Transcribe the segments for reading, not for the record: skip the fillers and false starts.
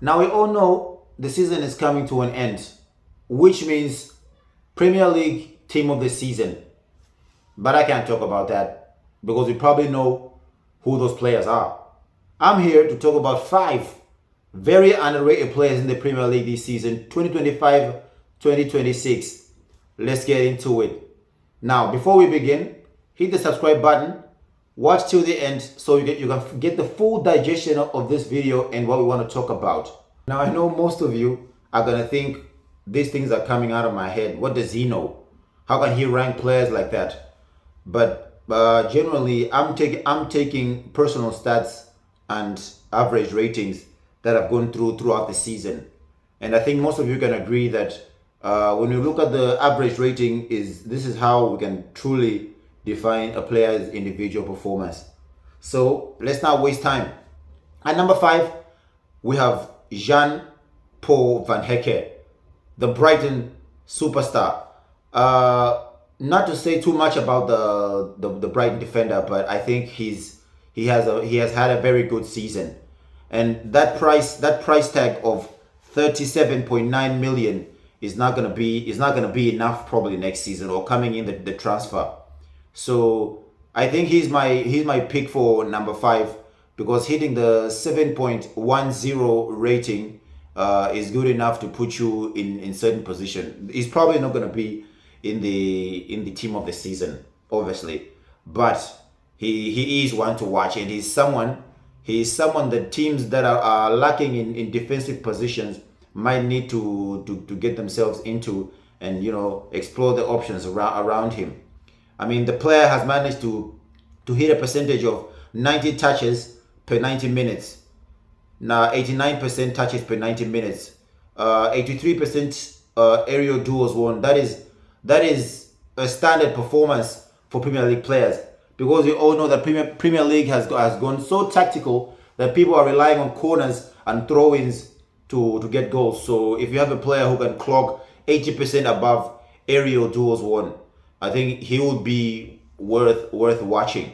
Now we all know the season is coming to an end, which means Premier League team of the season. But I can't talk about that because we probably know who those players are. I'm here to talk about 5 very underrated players in the Premier League this season, 2025-2026. Let's get into it. Now, before we begin, hit the subscribe button, watch till the end so you can get the full digestion of this video and what we want to talk about. Now, I know most of you are going to think these things are coming out of my head. What does he know? How can he rank players like that? But generally, I'm taking personal stats and average ratings that I've gone throughout the season. And I think most of you can agree that when you look at the average rating, this is how we can truly define a player's individual performance. So let's not waste time. At number 5, we have Jean-Paul Van Hecke, the Brighton superstar. Not to say too much about the Brighton defender, but I think he has had a very good season, and that price tag of 37.9 million is not gonna be enough probably next season or coming in the transfer. So I think he's my pick for number 5 because hitting the 7.10 rating is good enough to put you in certain position. He's probably not gonna be in the team of the season, obviously, but he is one to watch, and he's someone that teams that are lacking in defensive positions might need to get themselves into and explore the options around him. I mean, the player has managed to hit a percentage of 90 touches per 90 minutes. Now 89% touches per 90 minutes, 83% aerial duels won. That is a standard performance for Premier League players, because we all know that Premier League has gone so tactical that people are relying on corners and throw-ins to get goals. So if you have a player who can clock 80% above aerial duels won, I think he would be worth watching.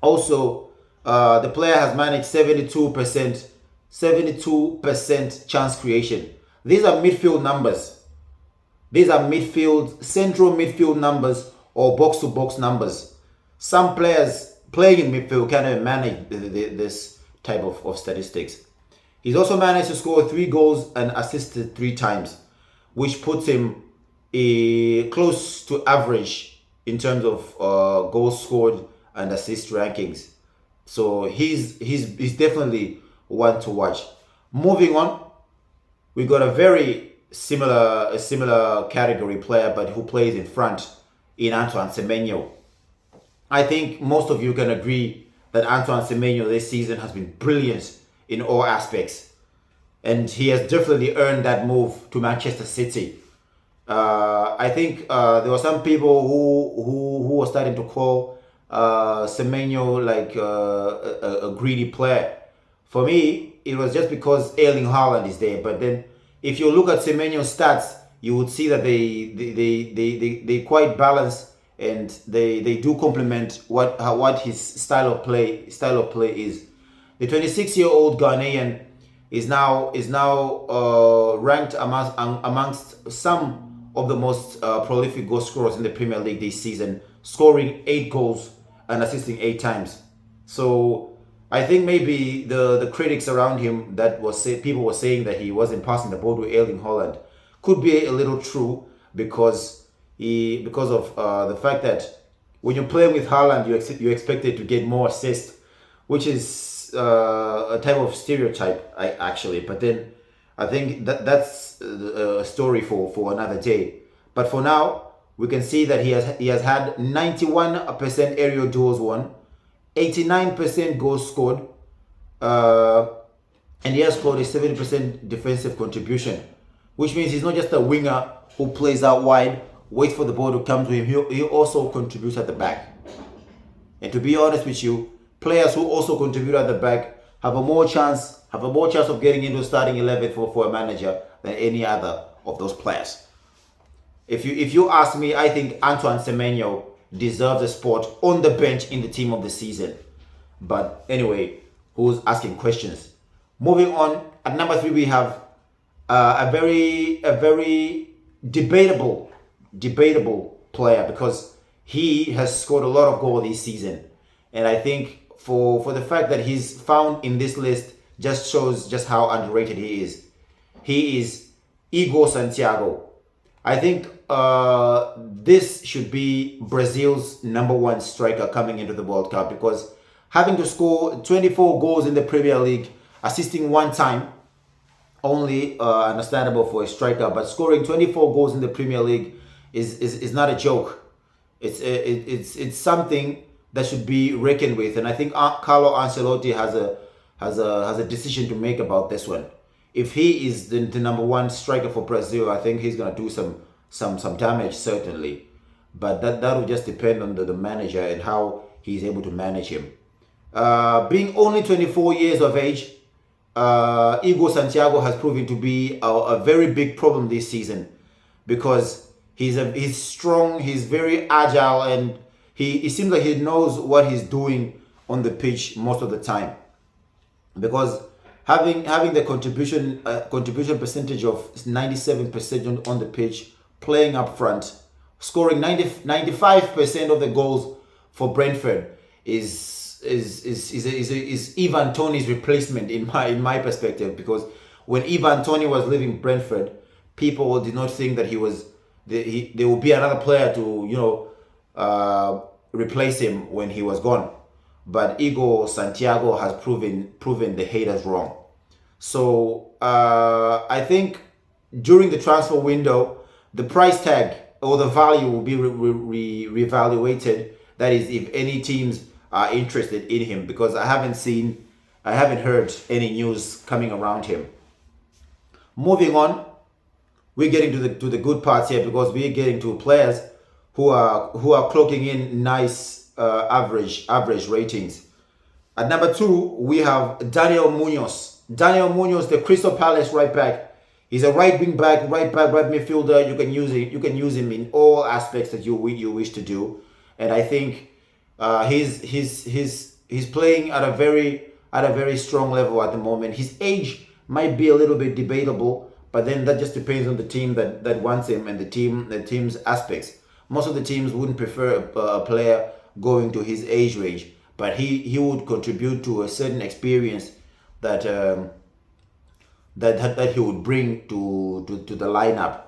Also, the player has managed 72% chance creation. These are midfield numbers. These are central midfield numbers or box-to-box numbers. Some players playing in midfield can't even manage this type of statistics. He's also managed to score 3 goals and assisted 3 times, which puts him close to average in terms of goals scored and assist rankings. So he's definitely one to watch. Moving on, we got a very similar category player, but who plays in front, in Antoine Semenyo. I think most of you can agree that Antoine Semenyo this season has been brilliant in all aspects, and he has definitely earned that move to Manchester City. I think there were some people who were starting to call Semenyo like a greedy player. For me, it was just because Erling Haaland is there. But then, if you look at Semenyo's stats, you would see that they quite balanced, and they do complement what his style of play is. The 26-year-old Ghanaian is now ranked amongst some of the most prolific goal scorers in the Premier League this season, scoring 8 goals and assisting 8 times. So I think maybe the critics around him people were saying that he wasn't passing the ball to Erling Haaland could be a little true, because of the fact that when you're playing with Haaland, you expected to get more assists, which is a type of stereotype, actually. But then I think that's a story for another day. But for now, we can see that he has had 91% aerial duels won, 89% goals scored, and he has scored a 70% defensive contribution, which means he's not just a winger who plays out wide, waits for the ball to come to him. He also contributes at the back. And to be honest with you, players who also contribute at the back have a more chance of getting into starting 11 for a manager than any other of those players. If you ask me, I think Antoine Semenyo deserves a spot on the bench in the team of the season. But anyway, who's asking questions? Moving on, at number 3 we have a very debatable player, because he has scored a lot of goals this season, and I think for the fact that he's found in this list just shows just how underrated he is. He is Igor Santiago. I think this should be Brazil's number 1 striker coming into the World Cup, because having to score 24 goals in the Premier League, assisting 1 time, only understandable for a striker, but scoring 24 goals in the Premier League is not a joke. It's something that should be reckoned with, and I think Carlo Ancelotti has a decision to make about this one. If he is the number 1 striker for Brazil, I think he's gonna do some damage, certainly, but that will just depend on the manager and how he's able to manage him. Being only 24 years of age, Igor Santiago has proven to be a very big problem this season, because he's strong, he's very agile, and he seems like he knows what he's doing on the pitch most of the time, because having the contribution percentage of 97% on the pitch, playing up front, scoring 95% of the goals for Brentford is Ivan Toney's replacement in my perspective, because when Ivan Toney was leaving Brentford, people did not think that there would be another player to replace him when he was gone. But Igor Santiago has proven the haters wrong. So I think during the transfer window, the price tag or the value will be reevaluated. That is, if any teams are interested in him, because I haven't heard any news coming around him. Moving on, we're getting to the good parts here, because we're getting to players who are clocking in nice average ratings. At number 2, we have Daniel Munoz. Daniel Munoz, the Crystal Palace right back. He's a right wing back, right midfielder. You can use him in all aspects that you wish to do, and I think he's playing at a very strong level at the moment. His age might be a little bit debatable, but then that just depends on the team that wants him and the team's aspects. Most of the teams wouldn't prefer a player going to his age range, but he would contribute to a certain experience that he would bring to the lineup.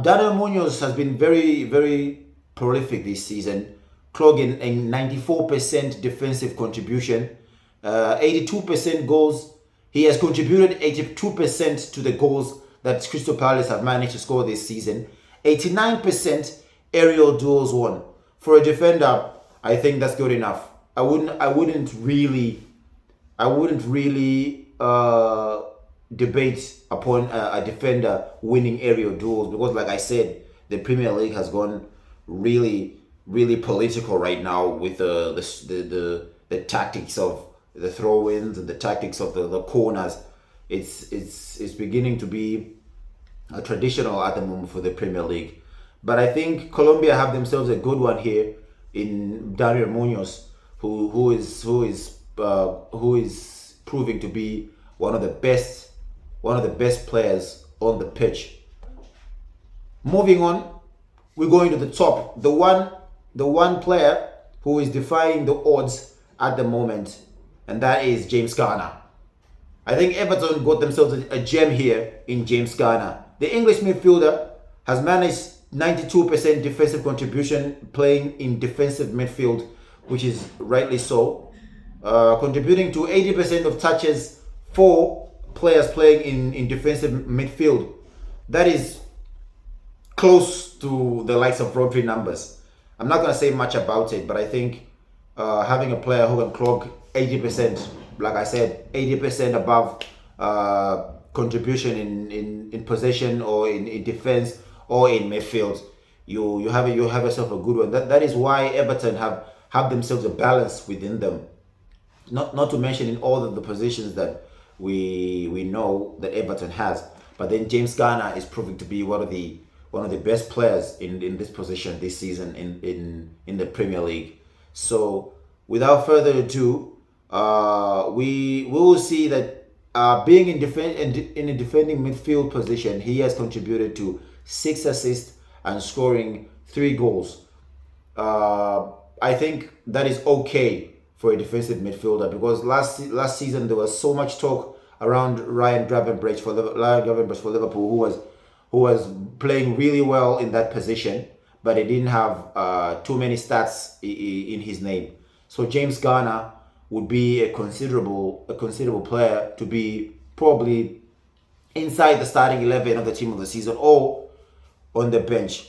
Daniel Munoz has been very prolific this season, clogging a 94% defensive contribution, 82% goals. He has contributed 82% to the goals that Crystal Palace have managed to score this season. 89% aerial duels won. For a defender, I think that's good enough. I wouldn't really debate upon a defender winning aerial duels, because, like I said, the Premier League has gone really political right now with the tactics of the throw-ins and the tactics of the corners. It's beginning to be traditional at the moment for the Premier League. But I think Colombia have themselves a good one here in Daniel Munoz, who is proving to be one of the best players on the pitch. Moving on, we're going to the top. The one player who is defying the odds at the moment, and that is James Garner. I think Everton got themselves a gem here in James Garner. The English midfielder has managed 92% defensive contribution, playing in defensive midfield, which is rightly so. Contributing to 80% of touches for players playing in defensive midfield. That is close to the likes of Rodri numbers. I'm not going to say much about it, but I think having a player who can clock 80%, like I said, 80% above contribution in possession or in defense or in midfield, you have yourself a good one. That is why Everton have themselves a balance within them. Not to mention in all of the positions that we know that Everton has, but then James Garner is proving to be one of the best players in this position this season in the Premier League. So without further ado, We will see that being in a defending midfield position, he has contributed to 6 assists and scoring 3 goals. I think that is okay for a defensive midfielder, because last season there was so much talk around Ryan Gravenberch for Liverpool, who was playing really well in that position, but he didn't have too many stats in his name. So James Garner would be a considerable player to be probably inside the starting 11 of the team of the season or on the bench.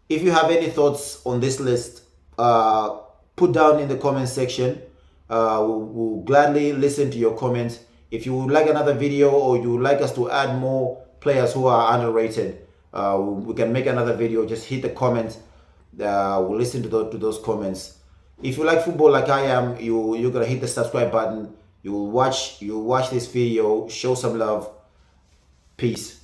If you have any thoughts on this list, put down in the comment section. We'll gladly listen to your comments. If you would like another video, or you would like us to add more players who are underrated, we can make another video. Just hit the comment. We'll listen to those comments. If you like football like I am, you're gonna hit the subscribe button. You'll watch this video, show some love. Peace.